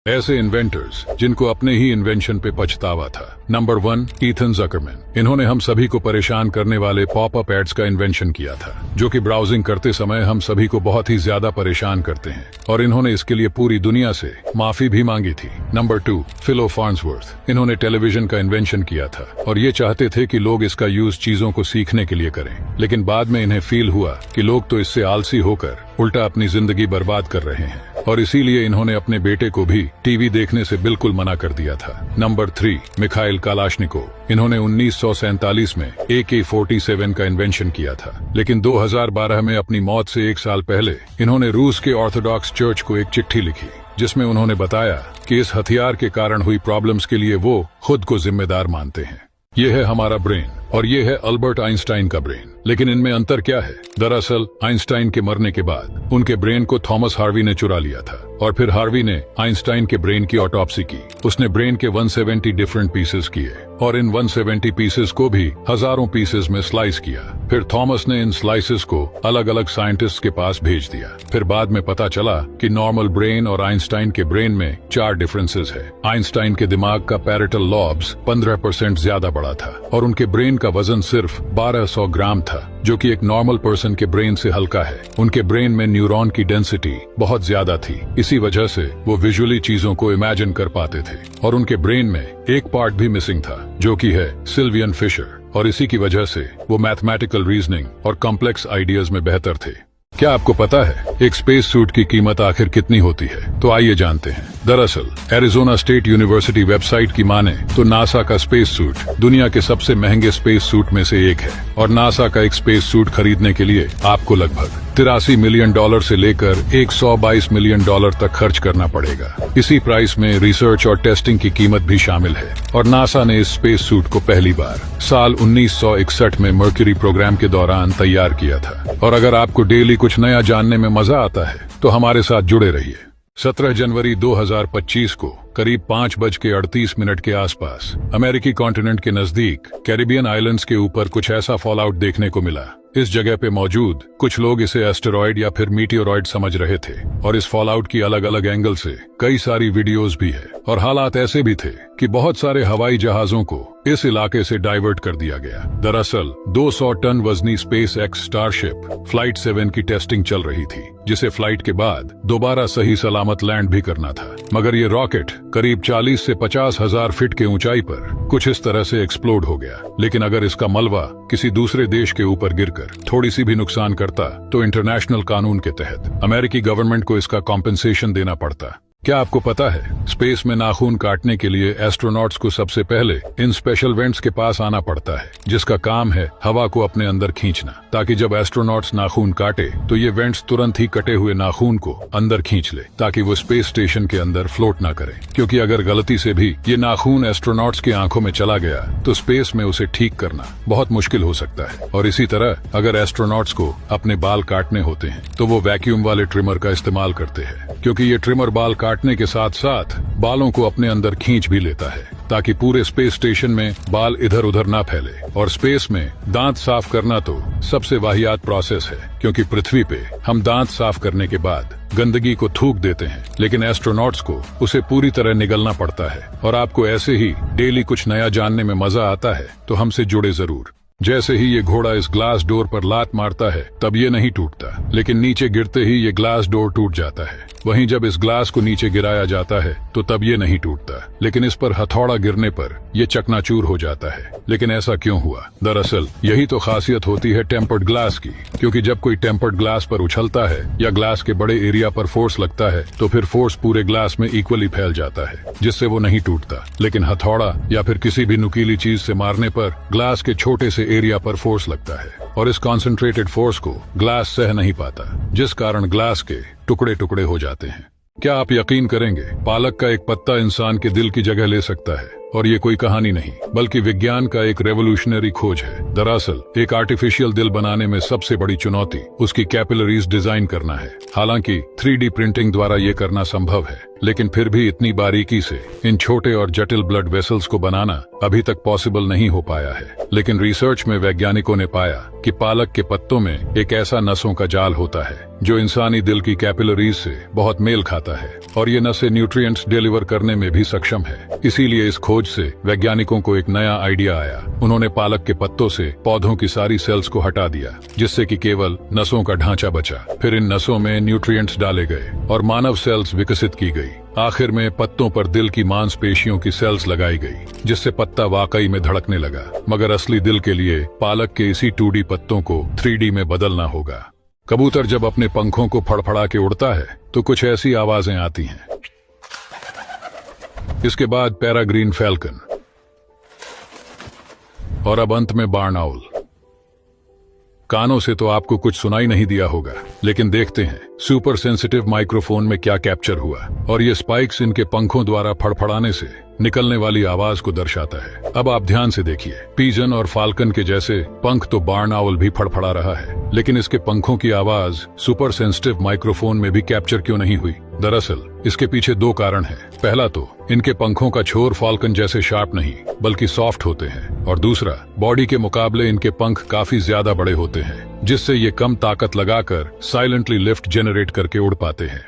ऐसे इन्वेंटर्स जिनको अपने ही इन्वेंशन पे पछतावा था। Number 1, Ethan Zuckerman. इन्होंने हम सभी को परेशान करने वाले पॉपअप एड्स का इन्वेंशन किया था, जो कि ब्राउजिंग करते समय हम सभी को बहुत ही ज्यादा परेशान करते हैं, और इन्होंने इसके लिए पूरी दुनिया से माफी भी मांगी थी। Number 2, फिलो Farnsworth. इन्होंने टेलीविजन का इन्वेंशन किया था और ये चाहते थे कि लोग इसका यूज चीजों को सीखने के लिए करें, लेकिन बाद में इन्हें फील हुआ कि लोग तो इससे आलसी होकर उल्टा अपनी जिंदगी बर्बाद कर रहे हैं, और इसीलिए इन्होंने अपने बेटे को भी टीवी देखने से बिल्कुल मना कर दिया था। Number 3, Mikhail Kalashnikov. इन्होंने 1947 में AK-47 का इन्वेंशन किया था, लेकिन 2012 में अपनी मौत से 1 साल पहले इन्होंने रूस के ऑर्थोडॉक्स चर्च को एक चिट्ठी लिखी, जिसमें उन्होंने बताया कि इस हथियार के कारण हुई प्रॉब्लम्स के लिए वो खुद को जिम्मेदार मानते हैं। ये है हमारा ब्रेन और ये है अल्बर्ट आइंस्टाइन का ब्रेन, लेकिन इनमें अंतर क्या है? दरअसल आइंस्टाइन के मरने के बाद उनके ब्रेन को थॉमस हार्वी ने चुरा लिया था, और फिर हार्वी ने आइंस्टाइन के ब्रेन की ऑटोप्सी की। उसने ब्रेन के 170 डिफरेंट पीसेस किए और इन 170 पीसेस को भी हजारों पीसेस में स्लाइस किया। फिर थॉमस ने इन स्लाइसेस को अलग अलग साइंटिस्ट के पास भेज दिया। फिर बाद में पता चला कि नॉर्मल ब्रेन और आइंस्टाइन के ब्रेन में 4 डिफरेंसेस है। आइंस्टाइन के दिमाग का पैरेटल लॉब्स 15% ज्यादा बड़ा था और उनके ब्रेन का वजन सिर्फ 1200 ग्राम था, जो कि एक नॉर्मल पर्सन के ब्रेन से हल्का है। उनके ब्रेन में न्यूरॉन की डेंसिटी बहुत ज्यादा थी, इसी वजह से वो विजुअली चीजों को इमेजिन कर पाते थे। और उनके ब्रेन में एक पार्ट भी मिसिंग था, जो कि है सिल्वियन फिशर, और इसी की वजह से वो मैथमेटिकल रीजनिंग और कॉम्प्लेक्स आइडियाज में बेहतर थे। क्या आपको पता है एक स्पेस सूट की कीमत आखिर कितनी होती है? तो आइए जानते हैं। दरअसल एरिजोना स्टेट यूनिवर्सिटी वेबसाइट की माने तो नासा का स्पेस सूट दुनिया के सबसे महंगे स्पेस सूट में से एक है, और नासा का एक स्पेस सूट खरीदने के लिए आपको लगभग $83 मिलियन से लेकर $122 मिलियन तक खर्च करना पड़ेगा। इसी प्राइस में रिसर्च और टेस्टिंग की कीमत भी शामिल है, और नासा ने इस स्पेस सूट को पहली बार साल 1961 में मर्क्यूरी प्रोग्राम के दौरान तैयार किया था। और अगर आपको डेली कुछ नया जानने में मजा आता है तो हमारे साथ जुड़े रहिए। 17 जनवरी 2025 को करीब 5:38 के आसपास अमेरिकी कॉन्टिनेंट के नजदीक कैरिबियन आइलैंड्स के ऊपर कुछ ऐसा फॉलआउट देखने को मिला। इस जगह पे मौजूद कुछ लोग इसे एस्टेरॉयड या फिर मीटियोरॉयड समझ रहे थे, और इस फॉलआउट की अलग अलग एंगल से कई सारी वीडियोस भी है, और हालात ऐसे भी थे कि बहुत सारे हवाई जहाजों को इस इलाके से डाइवर्ट कर दिया गया। दरअसल 200 टन वजनी स्पेस एक्स स्टारशिप फ्लाइट 7 की टेस्टिंग चल रही थी, जिसे फ्लाइट के बाद दोबारा सही सलामत लैंड भी करना था। मगर ये रॉकेट करीब 40 से 50 हजार फीट के ऊंचाई पर कुछ इस तरह से एक्सप्लोड हो गया। लेकिन अगर इसका मलबा किसी दूसरे देश के ऊपर गिरकर थोड़ी सी भी नुकसान करता तो इंटरनेशनल कानून के तहत अमेरिकी गवर्नमेंट को इसका कॉम्पेंसेशन देना पड़ता। क्या आपको पता है स्पेस में नाखून काटने के लिए एस्ट्रोनॉट्स को सबसे पहले इन स्पेशल वेंट्स के पास आना पड़ता है, जिसका काम है हवा को अपने अंदर खींचना, ताकि जब एस्ट्रोनॉट्स नाखून काटे तो ये वेंट्स तुरंत ही कटे हुए नाखून को अंदर खींच ले, ताकि वो स्पेस स्टेशन के अंदर फ्लोट ना करे। क्योंकि अगर गलती से भी ये नाखून एस्ट्रोनॉट्स की आंखों में चला गया तो स्पेस में उसे ठीक करना बहुत मुश्किल हो सकता है। और इसी तरह अगर एस्ट्रोनॉट्स को अपने बाल काटने होते हैं तो वो वैक्यूम वाले ट्रिमर का इस्तेमाल करते हैं, क्योंकि ये ट्रिमर बाल काटने के साथ साथ बालों को अपने अंदर खींच भी लेता है, ताकि पूरे स्पेस स्टेशन में बाल इधर उधर ना फैले। और स्पेस में दांत साफ करना तो सबसे वाहियात प्रोसेस है, क्योंकि पृथ्वी पे हम दांत साफ करने के बाद गंदगी को थूक देते हैं, लेकिन एस्ट्रोनॉट्स को उसे पूरी तरह निगलना पड़ता है। और आपको ऐसे ही डेली कुछ नया जानने में मजा आता है तो हमसे जुड़े जरूर। जैसे ही ये घोड़ा इस ग्लास डोर पर लात मारता है तब ये नहीं टूटता, लेकिन नीचे गिरते ही ये ग्लास डोर टूट जाता है। वहीं जब इस ग्लास को नीचे गिराया जाता है तो तब ये नहीं टूटता, लेकिन इस पर हथौड़ा गिरने पर ये चकनाचूर हो जाता है। लेकिन ऐसा क्यों हुआ? दरअसल यही तो खासियत होती है टेम्पर्ड ग्लास की, क्योंकि जब कोई टेम्पर्ड ग्लास पर उछलता है या ग्लास के बड़े एरिया पर फोर्स लगता है तो फिर फोर्स पूरे ग्लास में इक्वली फैल जाता है, जिससे वो नहीं टूटता। लेकिन हथौड़ा या फिर किसी भी नुकीली चीज से मारने पर ग्लास के छोटे से एरिया पर फोर्स लगता है, और इस कॉन्सेंट्रेटेड फोर्स को ग्लास सह नहीं पाता, जिस कारण ग्लास के टुकड़े टुकड़े हो जाते हैं। क्या आप यकीन करेंगे, पालक का एक पत्ता इंसान के दिल की जगह ले सकता है? और ये कोई कहानी नहीं, बल्कि विज्ञान का एक रेवोल्यूशनरी खोज है। दरअसल एक आर्टिफिशियल दिल बनाने में सबसे बड़ी चुनौती उसकी कैपिलरीज डिजाइन करना है। हालांकि 3D प्रिंटिंग द्वारा ये करना संभव है, लेकिन फिर भी इतनी बारीकी से इन छोटे और जटिल ब्लड वेसल्स को बनाना अभी तक पॉसिबल नहीं हो पाया है। लेकिन रिसर्च में वैज्ञानिकों ने पाया कि पालक के पत्तों में एक ऐसा नसों का जाल होता है जो इंसानी दिल की कैपिलरीज से बहुत मेल खाता है और ये नसें न्यूट्रिएंट्स डिलीवर करने में भी सक्षम है। इसीलिए इस खोज से वैज्ञानिकों को एक नया आइडिया आया। उन्होंने पालक के पत्तों से पौधों की सारी सेल्स को हटा दिया, जिससे कि केवल नसों का ढांचा बचा। फिर इन नसों में न्यूट्रिएंट्स डाले गए और मानव सेल्स विकसित की गई। आखिर में पत्तों पर दिल की मांसपेशियों की सेल्स लगाई गई, जिससे पत्ता वाकई में धड़कने लगा। मगर असली दिल के लिए पालक के इसी 2D पत्तों को 3D में बदलना होगा। कबूतर जब अपने पंखों को फड़फड़ा के उड़ता है तो कुछ ऐसी आवाजें आती हैं। इसके बाद पैराग्रीन फैल्कन और अब अंत में बार्न आउल। कानों से तो आपको कुछ सुनाई नहीं दिया होगा, लेकिन देखते हैं सुपर सेंसिटिव माइक्रोफोन में क्या कैप्चर हुआ। और ये स्पाइक्स इनके पंखों द्वारा फड़फड़ाने से निकलने वाली आवाज को दर्शाता है। अब आप ध्यान से देखिए, पीजन और फाल्कन के जैसे पंख तो बार्न आउल भी फड़फड़ा रहा है, लेकिन इसके पंखों की आवाज सुपर सेंसिटिव माइक्रोफोन में भी कैप्चर क्यों नहीं हुई? दरअसल इसके पीछे 2 कारण हैं। पहला तो इनके पंखों का छोर फाल्कन जैसे शार्प नहीं बल्कि सॉफ्ट होते हैं, और दूसरा बॉडी के मुकाबले इनके पंख काफी ज्यादा बड़े होते हैं, जिससे ये कम ताकत लगाकर साइलेंटली लिफ्ट जनरेट करके उड़ पाते हैं।